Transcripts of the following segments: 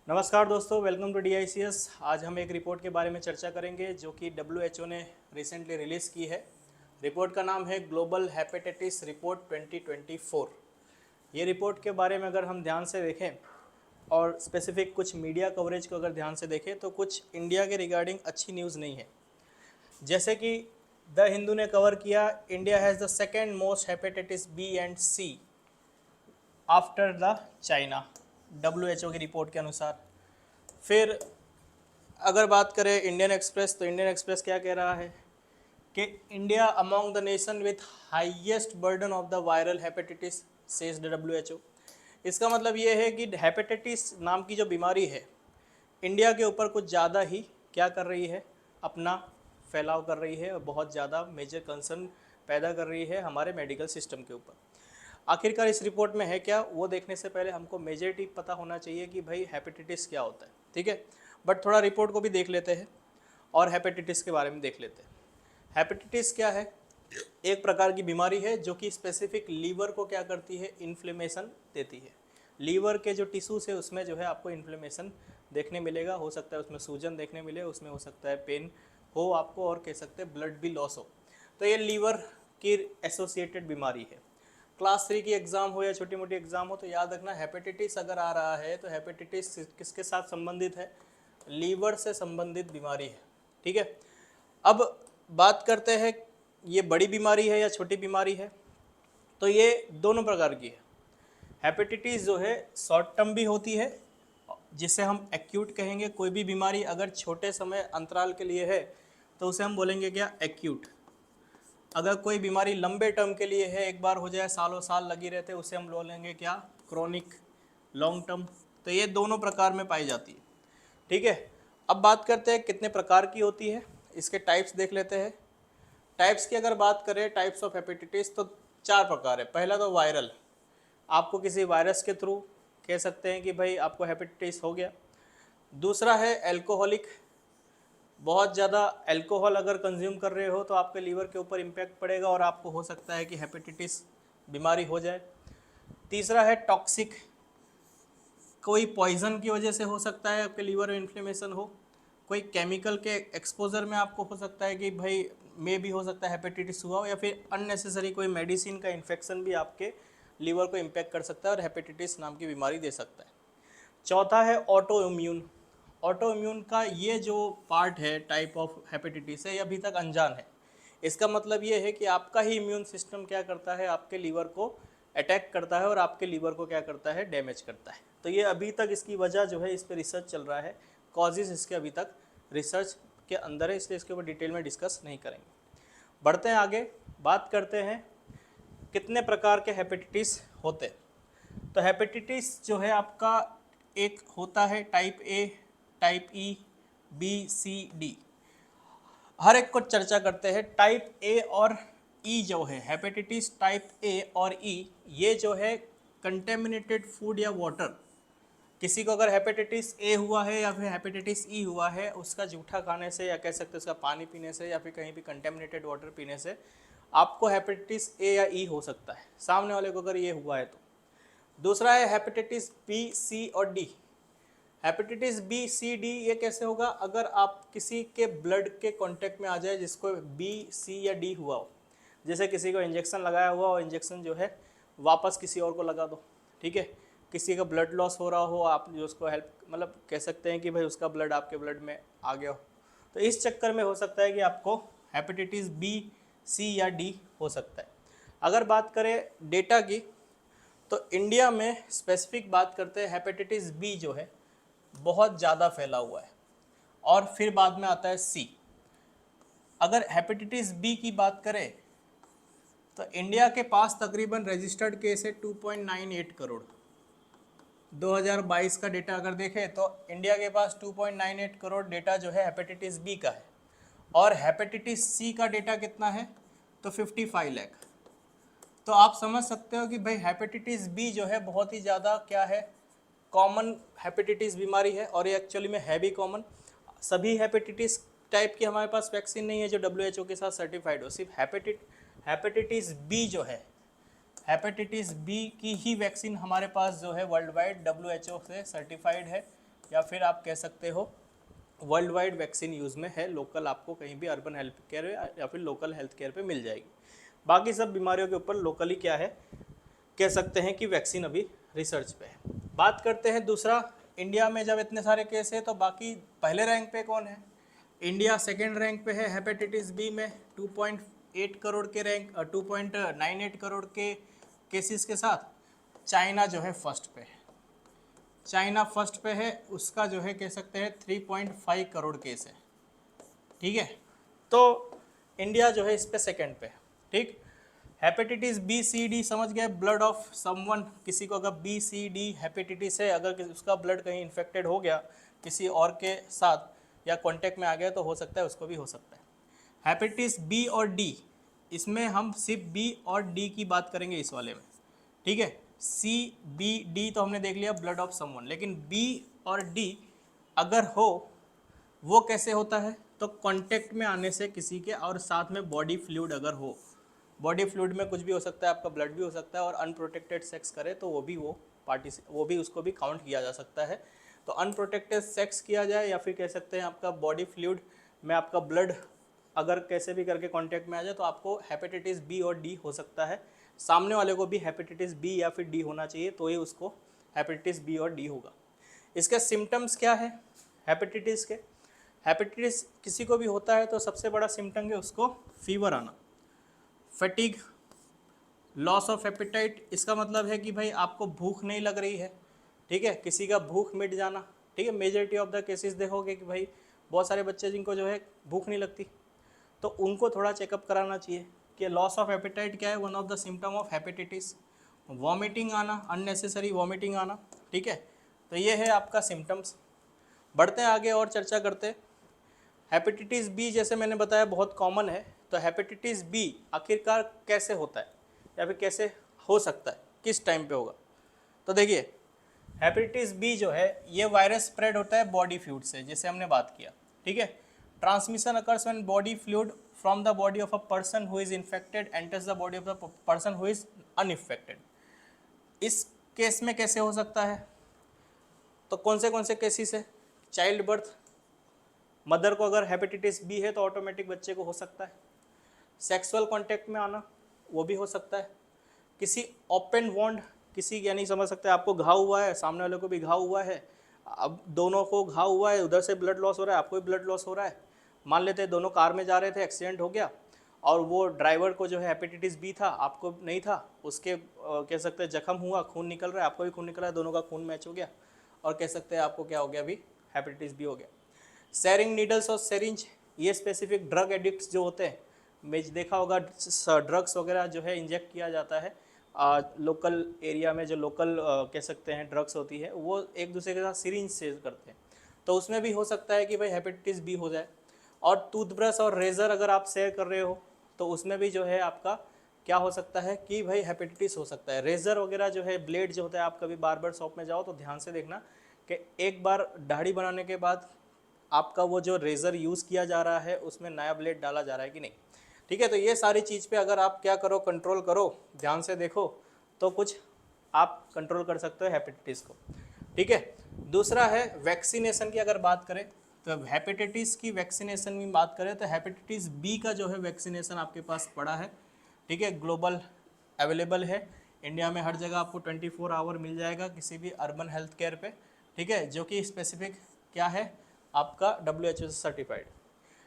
नमस्कार दोस्तों, welcome to DICS। आज हम एक रिपोर्ट के बारे में चर्चा करेंगे जो कि WHO ने रिसेंटली रिलीज़ की है। रिपोर्ट का नाम है ग्लोबल हेपेटाइटिस रिपोर्ट 2024। ये रिपोर्ट के बारे में अगर हम ध्यान से देखें और स्पेसिफिक कुछ मीडिया कवरेज को अगर ध्यान से देखें तो कुछ इंडिया के रिगार्डिंग अच्छी न्यूज़ नहीं है। जैसे कि द हिंदू ने कवर किया, India has the second most hepatitis B and C after the China, WHO की रिपोर्ट के अनुसार। फिर अगर बात करें इंडियन एक्सप्रेस, तो इंडियन एक्सप्रेस क्या कह रहा है कि India among the nation with highest burden of the viral hepatitis says the WHO। इसका मतलब ये है कि हेपेटाइटिस नाम की जो बीमारी है इंडिया के ऊपर कुछ ज़्यादा ही क्या कर रही है, अपना फैलाव कर रही है और बहुत ज़्यादा मेजर कंसर्न पैदा कर रही है हमारे मेडिकल सिस्टम के ऊपर। आखिरकार इस रिपोर्ट में है क्या, वो देखने से पहले हमको मेजॉरिटी पता होना चाहिए कि भाई हेपेटाइटिस क्या होता है, ठीक है। बट थोड़ा रिपोर्ट को भी देख लेते हैं और हेपेटाइटिस के बारे में देख लेते हैं। हेपेटाइटिस क्या है? एक प्रकार की बीमारी है जो कि स्पेसिफिक लीवर को क्या करती है, इन्फ्लेमेशन देती है। लीवर के जो टिश्यूज है उसमें जो है आपको इन्फ्लेमेशन देखने मिलेगा, हो सकता है उसमें सूजन देखने मिले, उसमें हो सकता है पेन हो आपको, और कह सकते हैं ब्लड भी लॉस हो। तो ये लीवर की एसोसिएटेड बीमारी है। क्लास 3 की एग्ज़ाम हो या छोटी मोटी एग्ज़ाम हो तो याद रखना, हेपेटाइटिस अगर आ रहा है तो हेपेटाइटिस किसके साथ संबंधित है? लीवर से संबंधित बीमारी है, ठीक है। अब बात करते हैं ये बड़ी बीमारी है या छोटी बीमारी है, तो ये दोनों प्रकार की है। हेपेटाइटिस जो है शॉर्ट टर्म भी होती है जिसे हम एक्यूट कहेंगे। कोई भी बीमारी अगर छोटे समय अंतराल के लिए है तो उसे हम बोलेंगे क्या, एक्यूट। अगर कोई बीमारी लंबे टर्म के लिए है, एक बार हो जाए सालों साल लगी रहते, उसे हम बोलेंगे क्या, क्रोनिक, लॉन्ग टर्म। तो ये दोनों प्रकार में पाई जाती है, ठीक है। अब बात करते हैं कितने प्रकार की होती है, इसके टाइप्स देख लेते हैं। टाइप्स की अगर बात करें, टाइप्स ऑफ हेपेटाइटिस, तो 4 प्रकार है। पहला तो वायरल, आपको किसी वायरस के थ्रू कह सकते हैं कि भाई आपको हेपेटाइटिस हो गया। दूसरा है एल्कोहलिक, बहुत ज़्यादा अल्कोहल अगर कंज्यूम कर रहे हो तो आपके लीवर के ऊपर इम्पैक्ट पड़ेगा और आपको हो सकता है कि हेपेटाइटिस बीमारी हो जाए। तीसरा है टॉक्सिक, कोई पॉइजन की वजह से हो सकता है आपके लीवर में इन्फ्लेमेशन हो, कोई केमिकल के एक्सपोजर में आपको हो सकता है कि भाई में भी हो सकता है हेपेटाइटिस हुआ हो, या फिर अननेसेसरी कोई मेडिसिन का इन्फेक्शन भी आपके लीवर को इम्पैक्ट कर सकता है और हेपेटाइटिस नाम की बीमारी दे सकता है। चौथा है ऑटो इम्यून। ऑटो इम्यून का ये जो पार्ट है, टाइप ऑफ हेपेटाइटिस है, ये अभी तक अनजान है। इसका मतलब ये है कि आपका ही इम्यून सिस्टम क्या करता है, आपके लीवर को अटैक करता है और आपके लीवर को क्या करता है, डैमेज करता है। तो ये अभी तक इसकी वजह जो है, इस पर रिसर्च चल रहा है, कॉजेज़ इसके अभी तक रिसर्च के अंदर है, इसलिए इसके ऊपर डिटेल में डिस्कस नहीं करेंगे। बढ़ते हैं आगे, बात करते हैं कितने प्रकार के हेपेटाइटिस होते हैं। तो हेपेटाइटिस जो है आपका एक होता है type A, type E, B, C, D. हर एक को चर्चा करते हैं। टाइप ए और ई जो है, हेपेटाइटिस टाइप ए और ई, ये जो है कंटेमिनेटेड फूड या वाटर, किसी को अगर हेपेटाइटिस ए हुआ है या फिर हेपेटाइटिस ई हुआ है, उसका जूठा खाने से या कह सकते हैं उसका पानी पीने से या फिर कहीं भी कंटेमिनेटेड वाटर पीने से आपको हेपेटाइटिस ए या ई हो सकता है, सामने वाले को अगर ये हुआ है तो। दूसरा है हेपेटाइटिस बी, सी और D. Hepatitis B, C, D ये कैसे होगा? अगर आप किसी के ब्लड के कांटेक्ट में आ जाए जिसको बी, सी या डी हुआ हो, जैसे किसी को इंजेक्शन लगाया हुआ और इंजेक्शन जो है वापस किसी और को लगा दो, ठीक है। किसी का ब्लड लॉस हो रहा हो, आप जो उसको हेल्प, मतलब कह सकते हैं कि भाई उसका ब्लड आपके ब्लड में आ गया हो, तो इस चक्कर में हो सकता है कि आपको हेपेटाइटिस बी, सी या डी हो सकता है। अगर बात करें डेटा की, तो इंडिया में स्पेसिफिक बात करते हैं, हेपेटाइटिस बी जो है बहुत ज़्यादा फैला हुआ है, और फिर बाद में आता है सी। अगर हेपेटाइटिस बी की बात करें तो इंडिया के पास तकरीबन रजिस्टर्ड केस है 2.98 करोड़। 2022 का डेटा अगर देखें तो इंडिया के पास 2.98 करोड़ डेटा जो है हेपेटाइटिस बी का है, और हेपेटाइटिस सी का डेटा कितना है, तो 55 लाख। तो आप समझ सकते हो कि भाई हेपेटाइटिस बी जो है बहुत ही ज़्यादा क्या है, कॉमन हेपेटाइटिस बीमारी है, और ये एक्चुअली में है भी कॉमन। सभी हेपेटाइटिस टाइप की हमारे पास वैक्सीन नहीं है जो WHO के साथ सर्टिफाइड हो, सिर्फ हेपेटाइटिस बी जो है, हेपेटाइटिस बी की ही वैक्सीन हमारे पास जो है वर्ल्ड वाइड WHO से सर्टिफाइड है, या फिर आप कह सकते हो वर्ल्ड वाइड वैक्सीन यूज़ में है, लोकल आपको कहीं भी अर्बन हेल्थ केयर या फिर लोकल हेल्थ केयर पे मिल जाएगी। बाकी सब बीमारियों के ऊपर लोकली क्या है, कह सकते हैं कि वैक्सीन अभी रिसर्च पे है। बात करते हैं दूसरा, इंडिया में जब इतने सारे केस है तो बाकी पहले रैंक पे कौन है? इंडिया सेकेंड रैंक पे है हेपेटाइटिस बी में 2.8 करोड़ के रैंक 2.98 करोड़ के केसेस के साथ। चाइना जो है फर्स्ट पे है, चाइना फर्स्ट पे है, उसका जो है कह सकते हैं 3.5 करोड़ केस है। ठीक है, तो इंडिया जो है इस पे सेकेंड पे है। ठीक, हेपेटाइटिस बी सी डी समझ गए, ब्लड ऑफ समवन, किसी को अगर बी सी डी हेपेटाइटिस है, अगर उसका ब्लड कहीं इन्फेक्टेड हो गया किसी और के साथ या कांटेक्ट में आ गया तो हो सकता है उसको भी हो सकता है। हेपेटाइटिस बी और डी, इसमें हम सिर्फ बी और डी की बात करेंगे इस वाले में। ठीक है, सी बी डी तो हमने देख लिया ब्लड ऑफ समवन, लेकिन बी और डी अगर हो वो कैसे होता है? तो कांटेक्ट में आने से किसी के, और साथ में बॉडी फ्लूइड अगर हो, बॉडी फ्लूइड में कुछ भी हो सकता है, आपका ब्लड भी हो सकता है, और अनप्रोटेक्टेड सेक्स करे तो वो भी उसको भी काउंट किया जा सकता है। तो अनप्रोटेक्टेड सेक्स किया जाए या फिर कह सकते हैं आपका बॉडी फ्लूइड में आपका ब्लड अगर कैसे भी करके कांटेक्ट में आ जाए तो आपको हेपेटाइटिस बी और डी हो सकता है। सामने वाले को भी हेपेटाइटिस बी या फिर डी होना चाहिए तो ही उसको हेपेटाइटिस बी और डी होगा। इसके सिम्टम्स क्या है हेपेटाइटिस के? हेपेटाइटिस किसी को भी होता है तो सबसे बड़ा सिम्टम है उसको फीवर आना, फटीग, लॉस ऑफ एपेटाइट। इसका मतलब है कि भाई आपको भूख नहीं लग रही है। ठीक है, किसी का भूख मिट जाना। ठीक है, मेजॉरिटी ऑफ द केसेस देखोगे कि भाई बहुत सारे बच्चे जिनको जो है भूख नहीं लगती तो उनको थोड़ा चेकअप कराना चाहिए कि लॉस ऑफ एपेटाइट क्या है, one of the symptom of hepatitis. Vomiting आना, अननेसेसरी वॉमिटिंग आना। ठीक है, तो ये है आपका सिम्टम्स। बढ़ते हैं आगे और चर्चा करते हैं। हेपेटाइटिस बी जैसे मैंने बताया बहुत कॉमन है, तो हेपेटाइटिस बी आखिरकार कैसे होता है या फिर कैसे हो सकता है, किस टाइम पे होगा? तो देखिए, हेपेटाइटिस बी जो है ये वायरस स्प्रेड होता है बॉडी फ्लूइड से, जैसे हमने बात किया। ठीक है, transmission occurs when body fluid from the body of a person who is infected enters the body of the person who is uninfected. इस केस में कैसे हो सकता है? तो कौन से केसेस है? चाइल्ड बर्थ, मदर को अगर हेपेटाइटिस बी है तो ऑटोमेटिक बच्चे को हो सकता है। सेक्सुअल कांटेक्ट में आना, वो भी हो सकता है। किसी ओपन वॉन्ड, किसी यानी समझ सकते हैं आपको घाव हुआ है, सामने वाले को भी घाव हुआ है, अब दोनों को घाव हुआ है, उधर से ब्लड लॉस हो रहा है, आपको भी ब्लड लॉस हो रहा है। मान लेते हैं दोनों कार में जा रहे थे, एक्सीडेंट हो गया और वो ड्राइवर को जो है हेपेटाइटिस बी था, आपको नहीं था, उसके कह सकते हैं जख्म हुआ, खून निकल रहा है, आपको भी खून निकल रहा है, दोनों का खून मैच हो गया और कह सकते हैं आपको क्या हो गया, अभी हेपेटाइटिस बी हो गया। शेयरिंग नीडल्स और सेरिंज, ये स्पेसिफिक ड्रग एडिक्ट्स जो होते हैं, मैं देखा होगा ड्रग्स वगैरह जो है इंजेक्ट किया जाता है लोकल एरिया में, जो लोकल कह सकते हैं ड्रग्स होती है वो एक दूसरे के साथ सिरिंज से करते हैं, तो उसमें भी हो सकता है कि भाई हेपेटाइटिस बी हो जाए। और टूथब्रश और रेज़र अगर आप शेयर कर रहे हो तो उसमें भी जो है आपका क्या हो सकता है कि भाई हेपेटाइटिस हो सकता है। रेज़र वगैरह जो है, ब्लेड जो होता है, आप कभी बार्बर शॉप में जाओ तो ध्यान से देखना कि एक बार दाढ़ी बनाने के बाद आपका वो जो रेज़र यूज़ किया जा रहा है उसमें नया ब्लेड डाला जा रहा है कि नहीं। ठीक है, तो ये सारी चीज़ पे अगर आप क्या करो, कंट्रोल करो, ध्यान से देखो तो कुछ आप कंट्रोल कर सकते हो हेपेटाइटिस को। ठीक है, दूसरा है वैक्सीनेशन की अगर बात करें तो हेपेटाइटिस की वैक्सीनेशन की बात करें तो हेपेटाइटिस बी का जो है वैक्सीनेशन आपके पास पड़ा है। ठीक है, ग्लोबल अवेलेबल है, इंडिया में हर जगह आपको 24 आवर मिल जाएगा किसी भी अर्बन हेल्थ केयर पे। ठीक है, जो कि स्पेसिफिक क्या है आपका WHO से certified.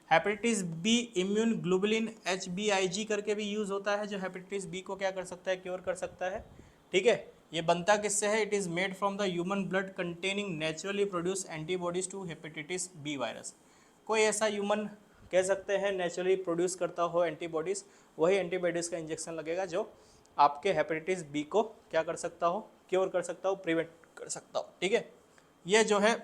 Hepatitis B immune globulin HBIG करके भी यूज़ होता है, जो हेपेटाइटिस बी को क्या कर सकता है, क्योर कर सकता है। ठीक है, ये बनता किससे है? It is made from the human blood containing naturally produce antibodies to hepatitis B virus. कोई ऐसा ह्यूमन कह सकते हैं नेचुरली प्रोड्यूस करता हो एंटीबॉडीज़, वही एंटीबॉडीज़ का इंजेक्शन लगेगा जो आपके हेपेटाइटिस बी को क्या कर सकता हो, क्योर कर सकता हो, प्रिवेंट कर सकता हो। ठीक है, ये जो है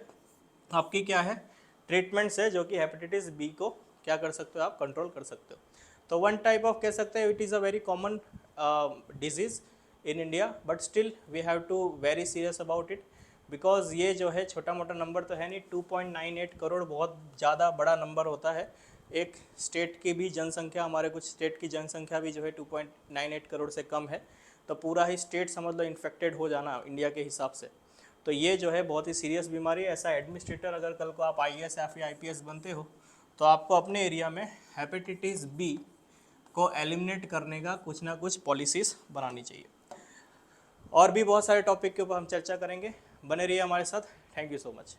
आपकी क्या है ट्रीटमेंट्स है जो कि हेपेटाइटिस बी को क्या कर सकते हो, आप कंट्रोल कर सकते हो। तो वन टाइप ऑफ कह सकते हैं, it is a very common disease in India, but still we have to very serious about it, because ये जो है छोटा मोटा नंबर तो है नहीं। 2.98 करोड़ बहुत ज़्यादा बड़ा नंबर होता है। एक स्टेट की भी जनसंख्या, हमारे कुछ स्टेट की जनसंख्या भी जो है 2.98 करोड़ से कम है, तो पूरा ही स्टेट समझ लो इन्फेक्टेड हो जाना इंडिया के हिसाब से। तो ये जो है बहुत ही सीरियस बीमारी है। ऐसा एडमिनिस्ट्रेटर अगर कल को आप IAS या फिर IPS बनते हो तो आपको अपने एरिया में हेपेटाइटिस बी को एलिमिनेट करने का कुछ ना कुछ पॉलिसीज़ बनानी चाहिए। और भी बहुत सारे टॉपिक के ऊपर हम चर्चा करेंगे, बने रहिए हमारे साथ। Thank you so much.